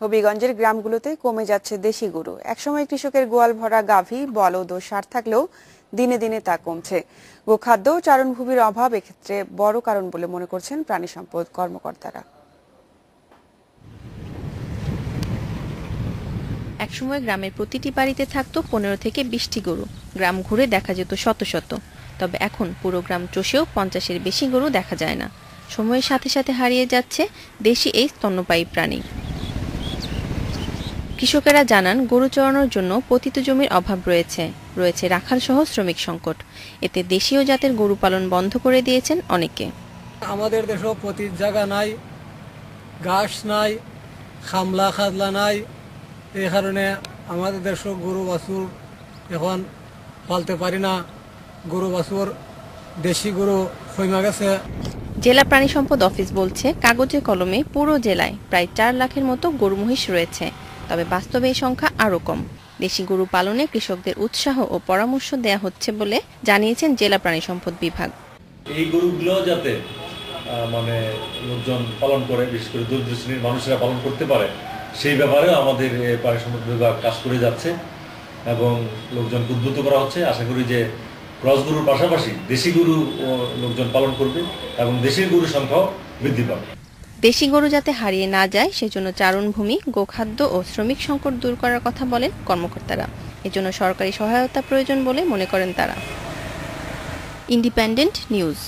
হবিগঞ্জের গ্রামগুলোতে কমে যাচ্ছে দেশি গরু। একসময় কৃষকের গোয়াল ভরা গাভী, বলদ ও ষাঁড় থাকলেও দিনে দিনে তা কমছে। গোখাদ্য ও চারণভূমির অভাব এক্ষেত্রে বড় কারণ বলে মনে করছেন প্রাণী সম্পদ কর্মকর্তারা। একসময় গ্রামের প্রতিটি বাড়িতে থাকতো 15 থেকে 20টি গরু। গ্রাম ঘুরে দেখা যেত শত শত। তবে এখন পুরো গ্রাম চষেও 50-এর বেশি গরু দেখা যায় না। সময়ের সাথে সাথে হারিয়ে যাচ্ছে দেশি এই স্তন্যপায়ী প্রাণী। কৃষকেরা জানান, গরু চড়ানোর জন্য পতিত জমির অভাব রয়েছে রাখাল সহ শ্রমিক সংকট। এতে দেশীয় জাতের গরু পালন বন্ধ করে দিয়েছেন অনেকে। আমাদের দেশেও পতিত জায়গা নাই, ঘাস নাই, খামলা খাজলা নাই। এই কারণে আমাদের দেশও গরু বাছুর এখন পালতে পারি না। গরু বাছুর দেশি গরু কমে গেছে। জেলা প্রাণী সম্পদ অফিস বলছে, কাগজে কলমে পুরো জেলায় প্রায় 4 লাখের মতো গরু মহিষ রয়েছে। তবে বাস্তবে এই সংখ্যা আরও কম। দেশি গরু পালনে কৃষকদের উৎসাহ ও পরামর্শ দেয়া হচ্ছে বলে জানিয়েছেন জেলা প্রাণী সম্পদ বিভাগ। এই গরুগুলো যাতে লোকজন পালন করে, বিশেষ করে দরিদ্র শ্রেণীর মানুষেরা পালন করতে পারে, সেই ব্যাপারে আমাদের প্রাণী সম্পদ বিভাগ কাজ করে যাচ্ছে এবং লোকজনকে উদ্বুদ্ধ করা হচ্ছে। আশা করি যে ক্রস গরুর পাশাপাশি দেশি গরু লোকজন পালন করবে এবং দেশি গরুর সংখ্যাও বৃদ্ধি পাবে। দেশি গরু যাতে হারিয়ে না যায় সেজন্য চারণভূমি, গোখাদ্য ও শ্রমিক সংকট দূর করার কথা বলেন কর্মকর্তারা। এজন্য সরকারি সহায়তা প্রয়োজন বলে মনে করেন তারা। Independent news.